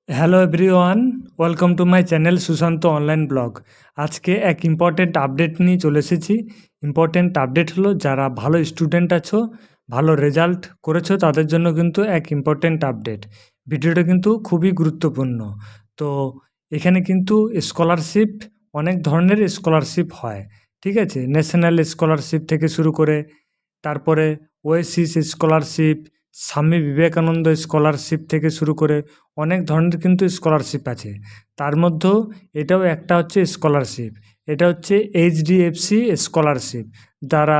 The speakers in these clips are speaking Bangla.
Hello everyone, welcome to my channel Sushant online blog. আজকে এক ইম্পর্টেন্ট আপডেট নিয়ে চলে এসেছি। ইম্পর্টেন্ট আপডেট হলো, যারা ভালো স্টুডেন্ট আছো, ভালো রেজাল্ট করেছো, তাদের জন্য কিন্তু এক ইম্পর্টেন্ট আপডেট। ভিডিওটা কিন্তু খুবই গুরুত্বপূর্ণ। তো এখানে কিন্তু স্কলারশিপ, অনেক ধরনের স্কলারশিপ হয়, ঠিক আছে। ন্যাশনাল স্কলারশিপ থেকে শুরু করে তারপরে Oasis scholarship, Swami Vivekananda scholarship থেকে শুরু করে অনেক ধরনের কিন্তু স্কলারশিপ আছে। তার মধ্যেও এটাও একটা হচ্ছে স্কলারশিপ, এটা হচ্ছে এইচডিএফসি স্কলারশিপ। যারা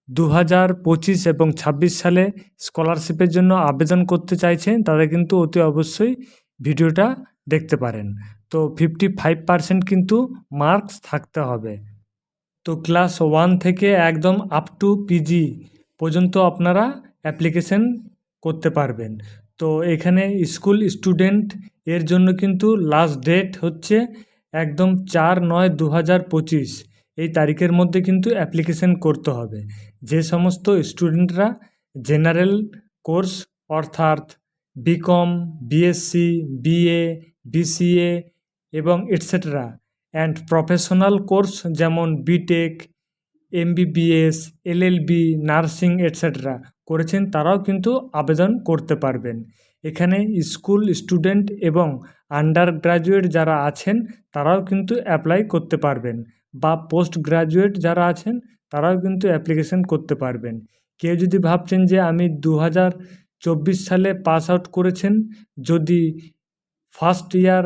2025 এবং 26 সালে স্কলারশিপের জন্য আবেদন করতে চাইছেন, তারা কিন্তু অতি অবশ্যই ভিডিওটা দেখতে পারেন। তো 55% কিন্তু মার্কস থাকতে হবে। তো ক্লাস 1 থেকে একদম আপ টু পিজি পর্যন্ত আপনারা অ্যাপ্লিকেশন করতে পারবেন। তো এখানে স্কুল স্টুডেন্ট এর জন্য কিন্তু লাস্ট ডেট হচ্ছে একদম 4/9/2025, এই তারিখের মধ্যে কিন্তু অ্যাপ্লিকেশন করতে হবে। যে সমস্ত স্টুডেন্টরা জেনারেল কোর্স অর্থাৎ বিকম, বিএসসি, বিএ, বিসিএ এবং এটসেট্রা অ্যান্ড প্রফেশনাল কোর্স যেমন BTech, MBBS, LLB, nursing etcetera করেছেন, তারাও কিন্তু আবেদন করতে পারবেন। এখানে স্কুল স্টুডেন্ট এবং আন্ডার গ্র্যাজুয়েট যারা আছেন, তারাও কিন্তু অ্যাপ্লাই করতে পারবেন, বা পোস্ট গ্র্যাজুয়েট যারা আছেন, তারাও কিন্তু অ্যাপ্লিকেশন করতে পারবেন। কেউ যদি ভাবছেন যে আমি 2024 সালে পাস আউট করেছেন, যদি ফার্স্ট ইয়ার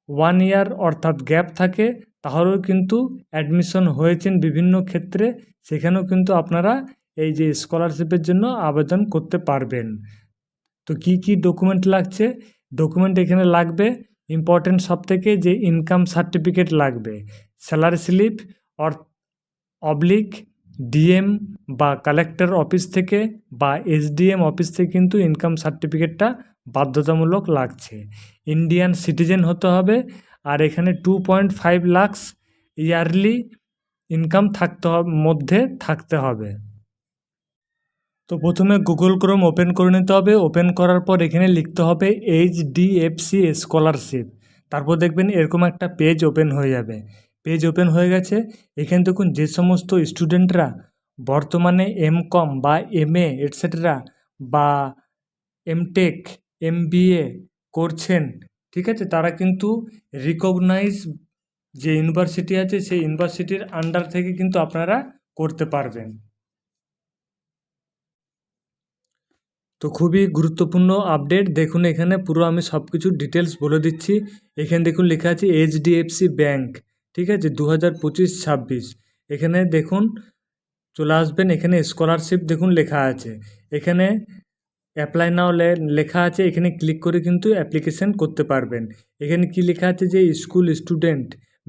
1 ইয়ার অর্থাৎ গ্যাপ থাকে, তাহলেও কিন্তু অ্যাডমিশন হয়েছেন বিভিন্ন ক্ষেত্রে, সেখানেও কিন্তু আপনারা এই যে স্কলারশিপের জন্য আবেদন করতে পারবেন। তো কি কি ডকুমেন্ট লাগছে? ডকুমেন্ট এখানে লাগবে ইম্পর্টেন্ট সবথেকে, যে ইনকাম সার্টিফিকেট লাগবে, স্যালারি স্লিপ অবলিক ডিএম বা কালেক্টর অফিস থেকে বা এসডিএম অফিস থেকে কিন্তু ইনকাম সার্টিফিকেটটা বাধ্যতামূলক লাগছে। ইন্ডিয়ান সিটিজেন হতে হবে, আর এখানে 2.5 লাখস ইয়ারলি ইনকাম মধ্যে থাকতে হবে। তো প্রথমে গুগল ক্রোম ওপেন করে নিতে হবে। ওপেন করার পর এখানে লিখতে হবে এইচডিএফসি স্কলারশিপ। তারপর দেখবেন এরকম একটা পেজ ওপেন হয়ে যাবে। পেজ ওপেন হয়ে গেছে। এখানে দেখুন যে সমস্ত স্টুডেন্টরা বর্তমানে এমকম বা এমএ এটসেট্রা বা এমটেক, এমবিএ করছেন, ঠিক আছে, তারা কিন্তু রিকগনাইজ যে ইউনিভার্সিটি আছে, সেই ইউনিভার্সিটির আন্ডার থেকে কিন্তু আপনারা করতে পারবেন। তো খুবই গুরুত্বপূর্ণ আপডেট। দেখুন এখানে পুরো আমি সব কিছু ডিটেলস বলে দিচ্ছি। এখানে দেখুন লেখা আছে এইচডিএফসি ব্যাঙ্ক, ঠিক আছে, 2025-26। এখানে দেখুন চলে আসবেন, এখানে স্কলারশিপ দেখুন লেখা আছে, এখানে অ্যাপ্লাই নাও লেখা আছে, এখানে ক্লিক করে কিন্তু অ্যাপ্লিকেশন করতে পারবেন। এখানে কি লেখা আছে যে school student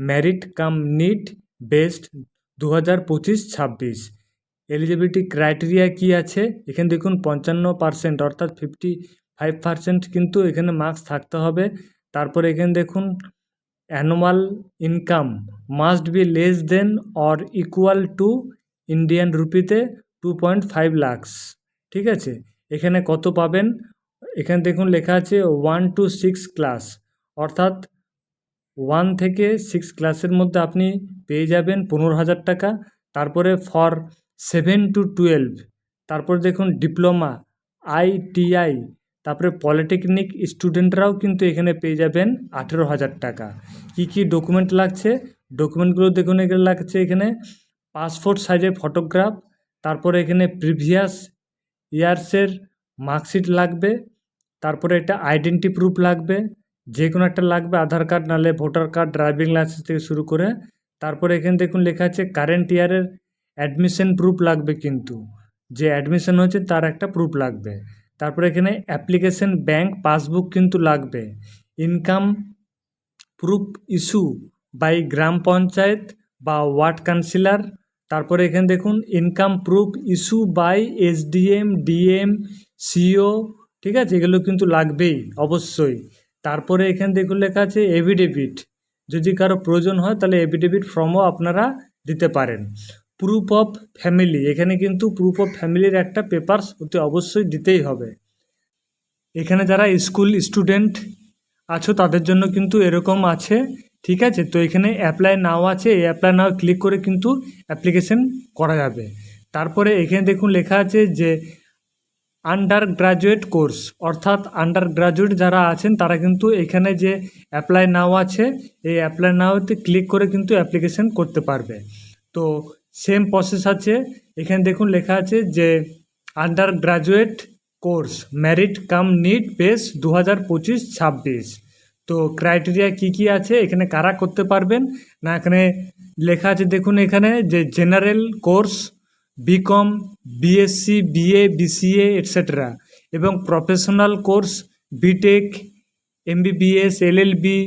merit cum need best 2025-26। Eligibility criteria কি আছে? এখানে দেখুন 55% অর্থাৎ 55% কিন্তু এখানে মার্কস থাকতে হবে। তারপরে এখানে দেখুন annual income must be less than or equal to Indian রুপিতে 2.5 লাখস, ঠিক আছে। এখানে কত পাবেন? এখানে দেখুন লেখা আছে 1 to 6 ক্লাস, অর্থাৎ 1 থেকে 6 ক্লাসের মধ্যে আপনি পেয়ে যাবেন 15,000 টাকা। তারপরে ফর 7 to 12, তারপর দেখুন ডিপ্লোমা, আইটিআই, তারপরে পলিটেকনিক স্টুডেন্টরাও কিন্তু এখানে পেয়ে যাবেন 18,000 টাকা। কি কি ডকুমেন্ট লাগছে? ডকুমেন্টগুলো দেখুন, এখানে লাগছে এখানে পাসপোর্ট সাইজের ফটোগ্রাফ, তারপরে এখানে প্রিভিয়াস ইয়ার্সের মার্কশিট লাগবে, তারপরে একটা আইডেন্টি প্রুফ লাগবে, যে কোনো একটা লাগবে, আধার কার্ড নাহলে ভোটার কার্ড, ড্রাইভিং লাইসেন্স থেকে শুরু করে। তারপরে এখানে দেখুন লেখা আছে কারেন্ট ইয়ারের অ্যাডমিশন প্রুফ লাগবে, কিন্তু যে অ্যাডমিশন হয়েছে তার একটা প্রুফ লাগবে। তারপরে এখানে অ্যাপ্লিকেশন ব্যাংক পাসবুক কিন্তু লাগবে। Income proof issue by gram panchayat বা ওয়ার্ড কাউন্সিলর। তারপরে এখানে দেখুন income proof issue by SDM, DM, CO, ঠিক আছে, এগুলো কিন্তু লাগবেই অবশ্যই। তারপরে এখানে দেখুন লেখা আছে এভিডেভিট, যদি কারো প্রয়োজন হয় তাহলে এভিডেভিট ফর্মও আপনারা দিতে পারেন। প্রুফ অফ ফ্যামিলি, এখানে কিন্তু প্রুফ অফ ফ্যামিলির একটা পেপারস অতি অবশ্যই দিতেই হবে। এখানে যারা স্কুল স্টুডেন্ট আছো তাদের জন্য কিন্তু এরকম আছে, ঠিক আছে। তো এখানে অ্যাপ্লাই নাও আছে, এই অ্যাপ্লাই নাও ক্লিক করে কিন্তু অ্যাপ্লিকেশন করা যাবে। তারপরে এখানে দেখুন লেখা আছে যে আন্ডার গ্রাজুয়েট কোর্স, অর্থাৎ আন্ডার গ্রাজুয়েট যারা আছেন তারা কিন্তু এখানে যে অ্যাপ্লাই নাও আছে এই অ্যাপ্লাই নাওতে ক্লিক করে কিন্তু অ্যাপ্লিকেশন করতে পারবে। তো সেম প্রসেস আছে, এখানে দেখুন লেখা আছে যে undergraduate course merit cum need base 2025-26। তো ক্রাইটেরিয়া কি আছে, এখানে কারা করতে পারবেন না, এখানে লেখা আছে দেখুন এখানে যে general course, BCom, BSc, BA, BCA etcetera, এবং professional course BTech, MBBS, LLB,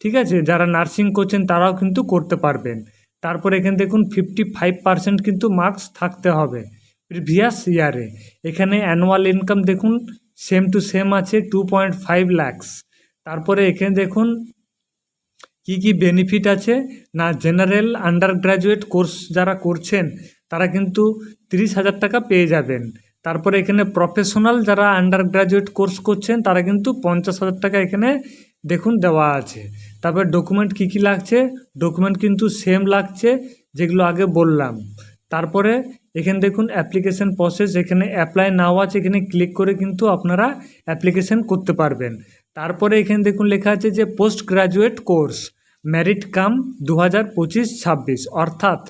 ঠিক আছে। যারা নার্সিং করছেন তারাও কিন্তু করতে পারবেন। তারপর এখানে দেখুন 55% কিন্তু মার্কস থাকতে হবে প্রিভিয়াস ইয়ারে। এখানে অ্যানুয়াল ইনকাম দেখুন সেম টু সেম আছে 2.5 lakhs। তারপরে এখানে দেখুন কি বেনিফিট আছে না, জেনারেল আন্ডার গ্র্যাজুয়েট কোর্স যারা করছেন তারা কিন্তু 30,000 টাকা পেয়ে যাবেন। তারপরে এখানে প্রফেশনাল যারা আন্ডার গ্র্যাজুয়েট কোর্স করছেন তারা কিন্তু 50,000 টাকা এখানে দেখুন দেওয়া আছে। তারপরে ডকুমেন্ট কি লাগছে, ডকুমেন্ট কিন্তু সেম লাগছে যেগুলো আগে বললাম। তারপরে এখানে দেখুন অ্যাপ্লিকেশন প্রসেস, এখানে অ্যাপ্লাই নাও আছে, এখানে ক্লিক করে কিন্তু আপনারা অ্যাপ্লিকেশন করতে পারবেন। তারপরে এখানে দেখুন লেখা আছে যে পোস্ট গ্রাজুয়েট কোর্স মেরিট কাম 2025-26, অর্থাৎ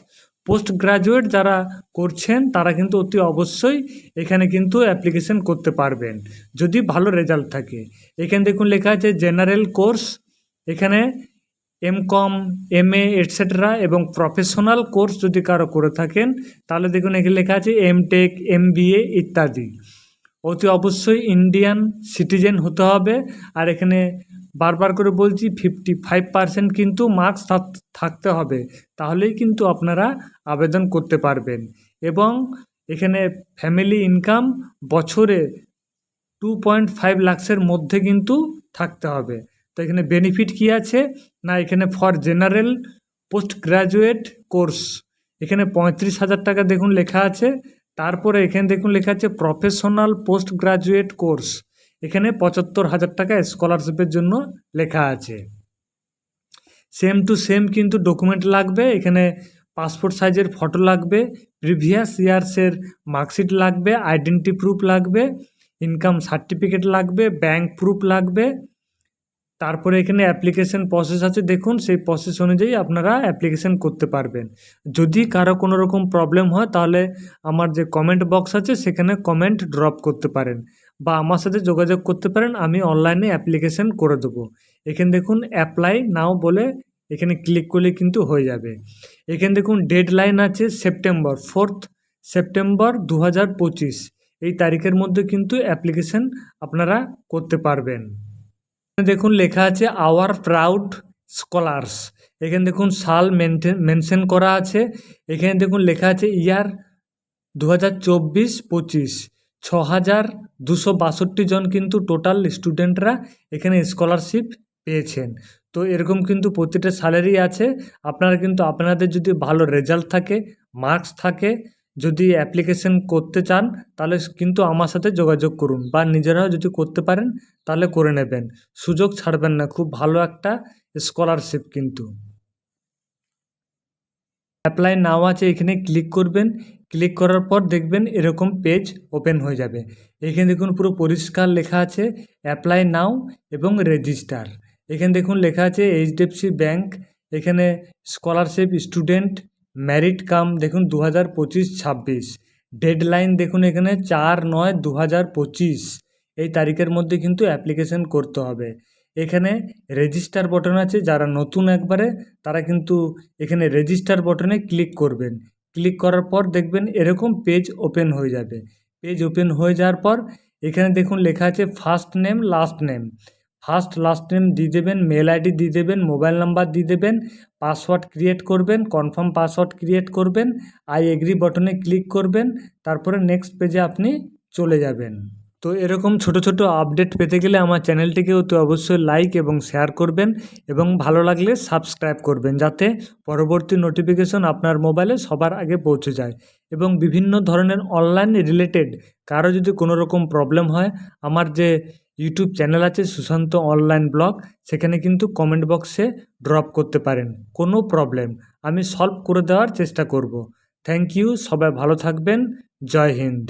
পোস্ট গ্রাজুয়েট যারা করছেন তারা কিন্তু অতি অবশ্যই এখানে কিন্তু অ্যাপ্লিকেশন করতে পারবেন যদি ভালো রেজাল্ট থাকে। এখানে দেখুন লেখা আছে জেনারেল কোর্স, এখানে এমকম, এমএ এটসেট্রা, এবং প্রফেশনাল কোর্স যদি কারো করে থাকেন তাহলে দেখুন এখানে লেখা আছে এমটেক, এমবিএ ইত্যাদি। অতি অবশ্যই ইন্ডিয়ান সিটিজেন হতে হবে। আর এখানে বারবার করে বলছি 55% কিন্তু মার্কস থাকতে হবে, তাহলেই কিন্তু আপনারা আবেদন করতে পারবেন। এবং এখানে ফ্যামিলি ইনকাম বছরে 2.5 লাখসের মধ্যে কিন্তু থাকতে হবে। তো এখানে বেনিফিট কি আছে না, এখানে for general post graduate course এখানে 35,000 টাকা দেখুন লেখা আছে। তারপরে এখানে দেখুন লেখা আছে প্রফেশনাল পোস্ট গ্রাজুয়েট কোর্স, এখানে 75,000 টাকা স্কলারশিপের জন্য লেখা আছে। সেম টু সেম কিন্তু ডকুমেন্ট লাগবে, এখানে পাসপোর্ট সাইজের ফটো লাগবে, প্রিভিয়াস ইয়ার্সের মার্কশিট লাগবে, আইডেন্টি প্রুফ লাগবে, ইনকাম সার্টিফিকেট লাগবে, ব্যাংক প্রুফ লাগবে। তারপরে এখানে অ্যাপ্লিকেশন প্রসেস আছে দেখুন, সেই প্রসেস অনুযায়ী আপনারা অ্যাপ্লিকেশন করতে পারবেন। যদি কারো কোনো রকম প্রবলেম হয় তাহলে আমার যে কমেন্ট বক্স আছে সেখানে কমেন্ট ড্রপ করতে পারেন বা আমার সাথে যোগাযোগ করতে পারেন, আমি অনলাইনে অ্যাপ্লিকেশন করে দেবো। এখানে দেখুন অ্যাপ্লাই নাও বলে এখানে ক্লিক করলে কিন্তু হয়ে যাবে। এখানে দেখুন ডেডলাইন আছে সেপ্টেম্বর 4 সেপ্টেম্বর 2025, এই তারিখের মধ্যে কিন্তু অ্যাপ্লিকেশন আপনারা করতে পারবেন। দেখুন লেখা আছে আওয়ার প্রাউড স্কলার্স, এখানে দেখুন সাল মেনশন করা আছে। এখানে দেখুন লেখা আছে ইয়ার 2024-25, 6,262 জন কিন্তু টোটাল স্টুডেন্টরা এখানে স্কলারশিপ পেয়েছেন। তো এরকম কিন্তু প্রতিটা সালেরই আছে। আপনারা কিন্তু আপনাদের যদি ভালো রেজাল্ট থাকে, মার্কস থাকে, যদি অ্যাপ্লিকেশন করতে চান তাহলে কিন্তু আমার সাথে যোগাযোগ করুন, বা নিজেরাও যদি করতে পারেন তাহলে করে নেবেন, সুযোগ ছাড়বেন না, খুব ভালো একটা স্কলারশিপ কিন্তু। অ্যাপ্লাই নাও আছে, এখানে ক্লিক করবেন, ক্লিক করার পর দেখবেন এরকম পেজ ওপেন হয়ে যাবে। এখানে দেখুন পুরো পরিষ্কার লেখা আছে অ্যাপ্লাই নাও এবং রেজিস্টার। এখানে দেখুন লেখা আছে এইচডিএফসি ব্যাংক, এখানে স্কলারশিপ স্টুডেন্ট মেরিট কাম দেখুন 2025-26, ডেডলাইন দেখুন এখানে 4/9/2025, এই তারিখের মধ্যে কিন্তু অ্যাপ্লিকেশন করতে হবে। এখানে রেজিস্টার বটন আছে, যারা নতুন একবারে তারা কিন্তু এখানে রেজিস্টার বটনে ক্লিক করবেন। ক্লিক করার পর দেখবেন এরকম পেজ ওপেন হয়ে যাবে। পেজ ওপেন হয়ে যাওয়ার পর এখানে দেখুন লেখা আছে first name last name, first last name দিয়ে দেবেন, মেল আইডি দিয়ে দেবেন, মোবাইল নাম্বার দিয়ে দেবেন, পাসওয়ার্ড ক্রিয়েট করবেন, কনফার্ম পাসওয়ার্ড ক্রিয়েট করবেন, আই এগ্রি বটনে ক্লিক করবেন, তারপরে নেক্সট পেজে আপনি চলে যাবেন। তো এরকম ছোট ছোট আপডেট পেতে গেলে আমার চ্যানেলটিকে তো অবশ্যই লাইক এবং শেয়ার করবেন, এবং ভালো লাগলে সাবস্ক্রাইব করবেন, যাতে পরবর্তী নোটিফিকেশন আপনার মোবাইলে সবার আগে পৌঁছে যায়। এবং বিভিন্ন ধরনের অনলাইন রিলেটেড কারো যদি কোনো রকম প্রবলেম হয়, আমার যে ইউটিউব চ্যানেল আছে সুশান্ত অনলাইন ব্লগ, সেখানে কিন্তু কমেন্ট বক্সে ড্রপ করতে পারেন, কোনো প্রবলেম, আমি সলভ করে দেওয়ার চেষ্টা করব। থ্যাংক ইউ, সবাই ভালো থাকবেন। জয় হিন্দ।